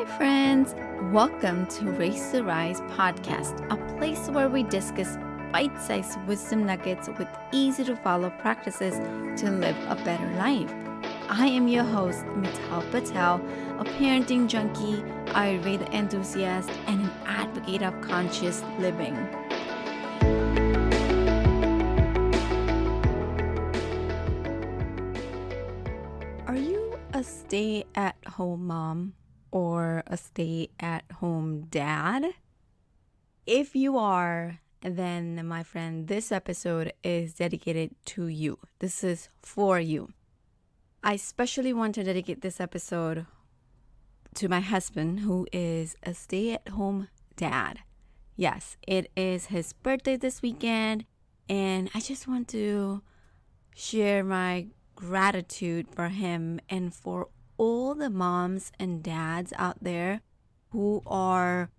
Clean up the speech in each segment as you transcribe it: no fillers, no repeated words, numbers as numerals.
friends. Welcome to Race to Rise podcast, a place where we discuss bite sized wisdom nuggets with easy to follow practices to live a better life. I am your host, Mital Patel, a parenting junkie, Ayurveda enthusiast, and an advocate of conscious living. Are you a stay-at-home mom or a stay-at-home dad? If you are, then my friend, this episode is dedicated to you. This is for you. I especially want to dedicate this episode to my husband, who is a stay-at-home dad. Yes, it is his birthday this weekend, and I just want to share my gratitude for him and for all the moms and dads out there who are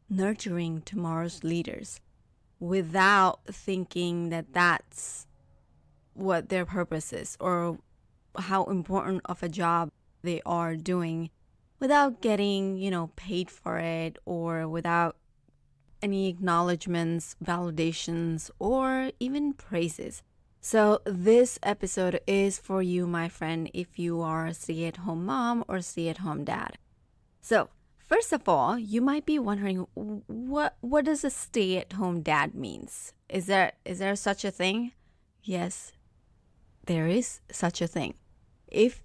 nurturing tomorrow's leaders without thinking that that's what their purpose is or how important of a job they are doing without getting, paid for it or without any acknowledgments, validations, or even praises. So this episode is for you, my friend, if you are a stay-at-home mom or stay-at-home dad. So first of all, you might be wondering, what does a stay-at-home dad means? Is there such a thing? Yes, there is such a thing. If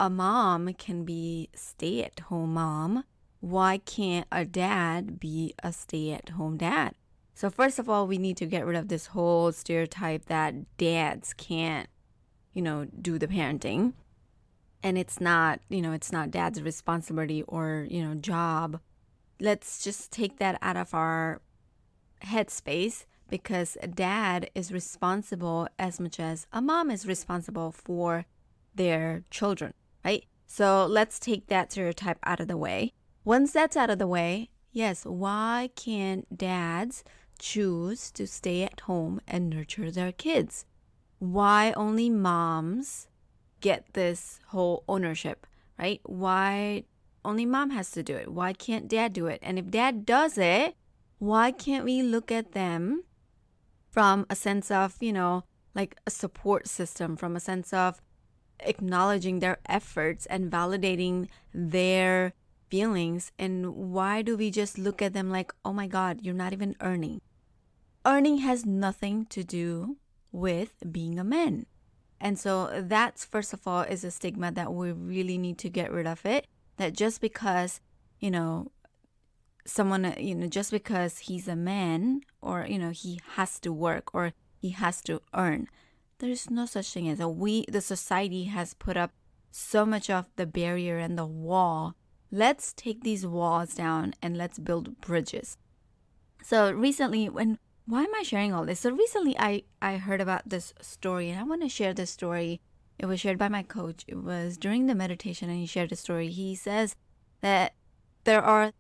a mom can be stay-at-home mom, why can't a dad be a stay-at-home dad? So first of all, we need to get rid of this whole stereotype that dads can't, do the parenting. And it's not dad's responsibility or, job. Let's just take that out of our headspace because a dad is responsible as much as a mom is responsible for their children, right? So let's take that stereotype out of the way. Once that's out of the way, yes, why can't dads choose to stay at home and nurture their kids? Why only moms get this whole ownership, right? Why only mom has to do it? Why can't dad do it? And if dad does it, why can't we look at them from a sense of, like a support system, from a sense of acknowledging their efforts and validating their feelings? And why do we just look at them like, oh my God, you're not even earning? Earning has nothing to do with being a man. And so that's, first of all, is a stigma that we really need to get rid of it. That just because, someone, just because he's a man or, he has to work or he has to earn, there's no such thing as the society has put up so much of the barrier and the wall. Let's take these walls down and let's build bridges. So recently, why am I sharing all this? So recently I heard about this story and I want to share this story. It was shared by my coach. It was during the meditation and he shared a story. He says that there are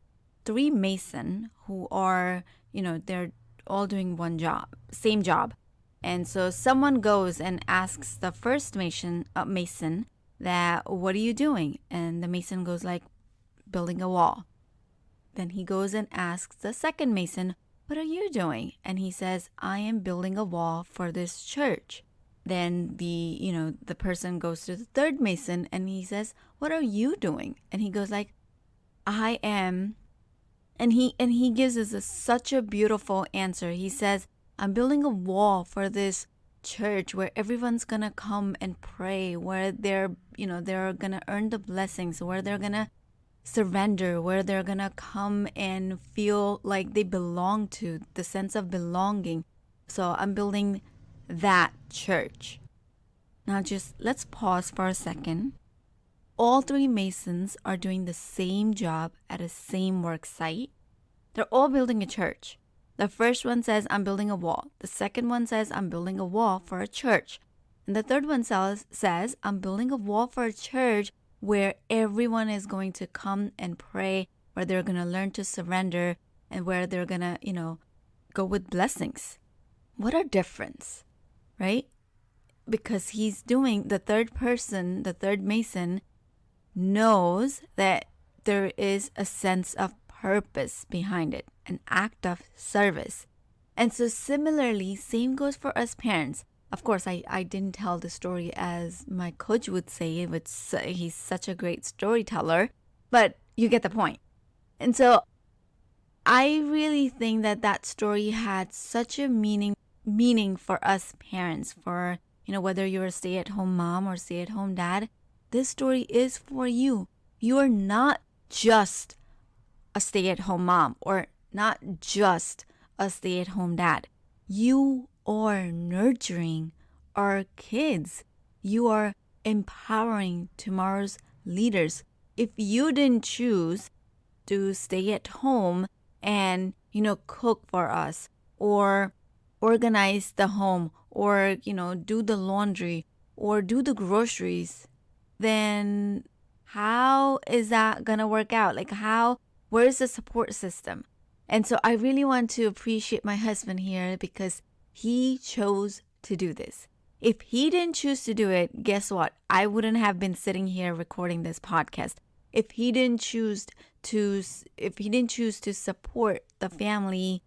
3 Mason who are, they're all doing one job, same job. And so someone goes and asks the first Mason that, what are you doing? And the Mason goes like, building a wall. Then he goes and asks the second Mason, what are you doing? And he says, I am building a wall for this church. Then the person goes to the third Mason and he says, what are you doing? And he goes like, I am. And he gives us such a beautiful answer. He says, I'm building a wall for this church where everyone's going to come and pray, where they're going to earn the blessings, where they're going to surrender, where they're going to come and feel like they belong to, the sense of belonging. So I'm building that church. Now just let's pause for a second. All 3 Masons are doing the same job at a same work site. They're all building a church. The first one says, I'm building a wall. The second one says, I'm building a wall for a church. And the third one says, I'm building a wall for a church where everyone is going to come and pray, where they're going to learn to surrender, and where they're going to, go with blessings. What a difference, right? Because the third Mason knows that there is a sense of purpose behind it, an act of service. And so similarly, same goes for us parents. Of course, I didn't tell the story as my coach would say, which he's such a great storyteller, but you get the point. And so I really think that that story had such a meaning for us parents, for whether you're a stay-at-home mom or stay-at-home dad. This story is for you. You are not just a stay-at-home mom or not just a stay-at-home dad. You are nurturing our kids. You are empowering tomorrow's leaders. If you didn't choose to stay at home and, cook for us or organize the home or, do the laundry or do the groceries, then how is that going to work out? Like where's the support system? And so I really want to appreciate my husband here because he chose to do this. If he didn't choose to do it, guess what? I wouldn't have been sitting here recording this podcast. If he didn't choose to support the family,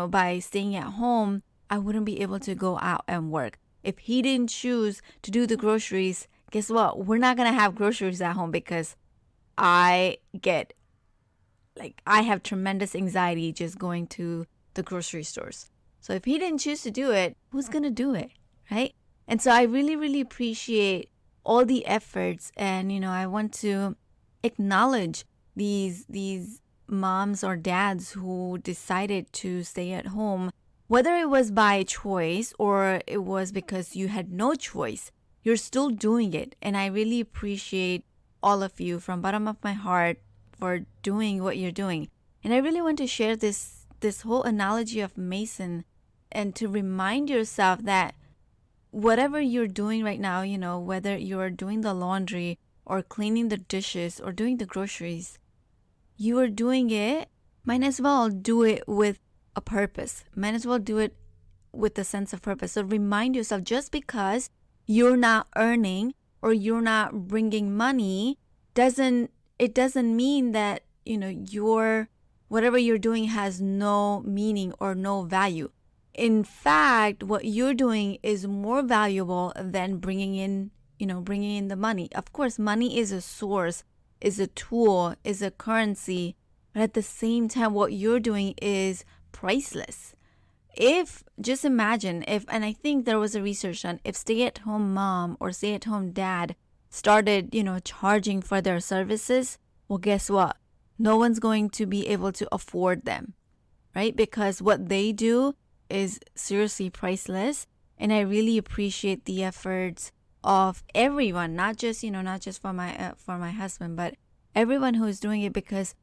by staying at home, I wouldn't be able to go out and work. If he didn't choose to do the groceries, guess what? We're not going to have groceries at home because I have tremendous anxiety just going to the grocery stores. So if he didn't choose to do it, who's going to do it, right? And so I really, really appreciate all the efforts. And, I want to acknowledge these moms or dads who decided to stay at home, whether it was by choice or it was because you had no choice. You're still doing it. And I really appreciate all of you from bottom of my heart for doing what you're doing. And I really want to share this whole analogy of Mason and to remind yourself that whatever you're doing right now, whether you're doing the laundry or cleaning the dishes or doing the groceries, you are doing it, might as well do it with a purpose. Might as well do it with a sense of purpose. So remind yourself, just because you're not earning or you're not bringing money doesn't mean that, whatever you're doing has no meaning or no value. In fact, what you're doing is more valuable than bringing in the money. Of course, money is a source, is a tool, is a currency, but at the same time, what you're doing is priceless. Just imagine and I think there was a research on if stay-at-home mom or stay-at-home dad started, charging for their services, well, guess what? No one's going to be able to afford them, right? Because what they do is seriously priceless. And I really appreciate the efforts of everyone, not just for my husband, but everyone who is doing it, because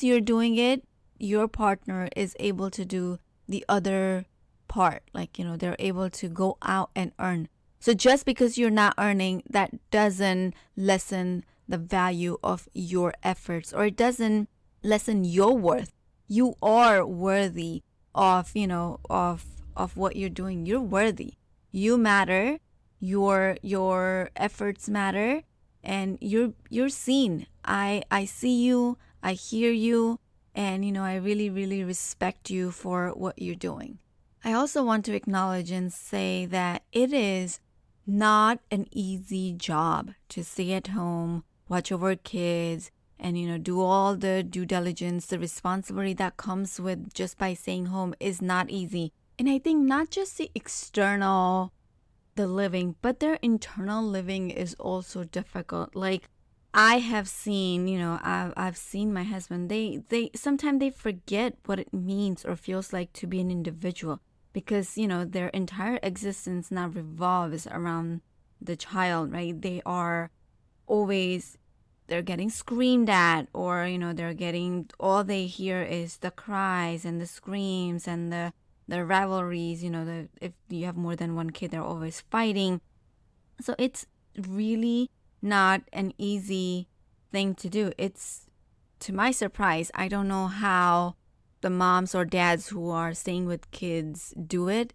you're doing it, your partner is able to do the other part. They're able to go out and earn. So just because you're not earning, that doesn't lessen the value of your efforts, or it doesn't lessen your worth. You are worthy of what you're doing. You're worthy. You matter. Your efforts matter, and you're seen. I see you. I hear you, and I really, really respect you for what you're doing. I also want to acknowledge and say that it is not an easy job to stay at home, watch over kids, and do all the due diligence. The responsibility that comes with just by staying home is not easy. And I think not just the external, the living, but their internal living is also difficult. Like I have seen, I've seen my husband, they sometimes they forget what it means or feels like to be an individual, because, their entire existence now revolves around the child, right? They're getting screamed at, or, all they hear is the cries and the screams and the rivalries, if you have more than one kid, they're always fighting. So it's really not an easy thing to do. It's, to my surprise, I don't know how the moms or dads who are staying with kids do it.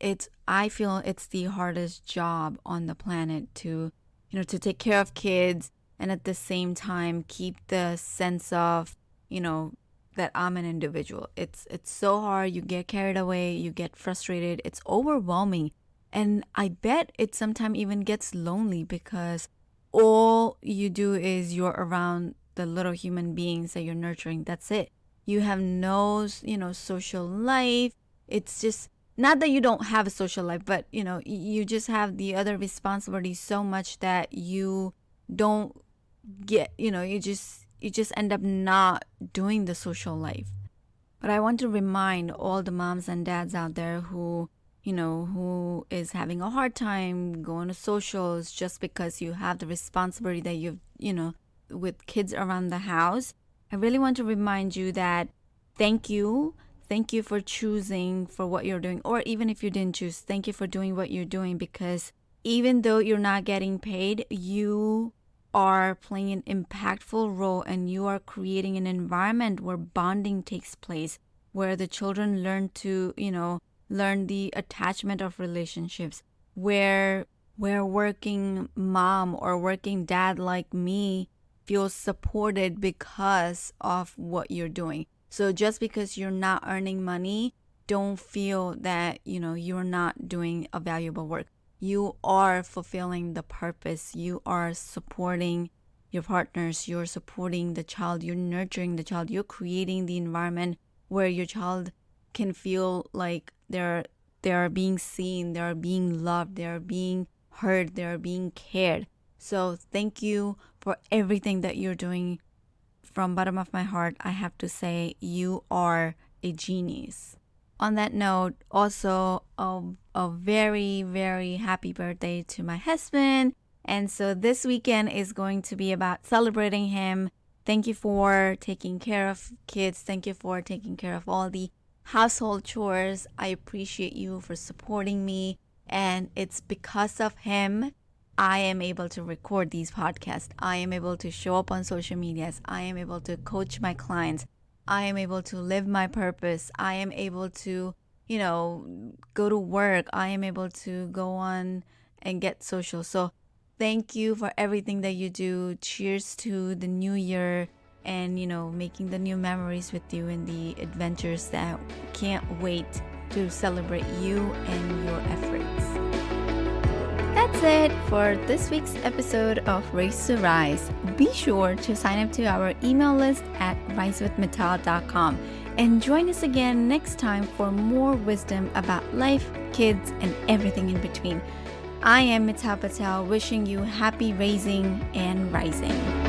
I feel it's the hardest job on the planet to take care of kids and at the same time keep the sense of, that I'm an individual. It's so hard. You get carried away, you get frustrated. It's overwhelming. And I bet it sometimes even gets lonely because all you do is you're around the little human beings that you're nurturing. That's it. You have no, social life. It's just not that you don't have a social life, but you just have the other responsibilities so much that you don't get, you just end up not doing the social life. But I want to remind all the moms and dads out there who is having a hard time going to socials just because you have the responsibility that with kids around the house. I really want to remind you that thank you. Thank you for choosing for what you're doing. Or even if you didn't choose, thank you for doing what you're doing, because even though you're not getting paid, you are playing an impactful role and you are creating an environment where bonding takes place, where the children learn to, learn the attachment of relationships, where working mom or working dad like me feels supported because of what you're doing. So just because you're not earning money, don't feel that, you're not doing a valuable work. You are fulfilling the purpose. You are supporting your partners. You're supporting the child. You're nurturing the child. You're creating the environment where your child can feel like they're being seen, they're being loved, they're being heard, they're being cared. So thank you for everything that you're doing. From bottom of my heart, I have to say you are a genius. On that note, also a very, very happy birthday to my husband. And so this weekend is going to be about celebrating him. Thank you for taking care of kids. Thank you for taking care of all the household chores. I appreciate you for supporting me. And it's because of him I am able to record these podcasts. I am able to show up on social medias. I am able to coach my clients. I am able to live my purpose. I am able to, go to work. I am able to go on and get social. So thank you for everything that you do. Cheers to the new year and, making the new memories with you and the adventures that can't wait to celebrate you and your efforts. That's it for this week's episode of Race to Rise. Be sure to sign up to our email list at risewithmittal.com and join us again next time for more wisdom about life, kids, and everything in between. I am Mittal Patel, wishing you happy raising and rising.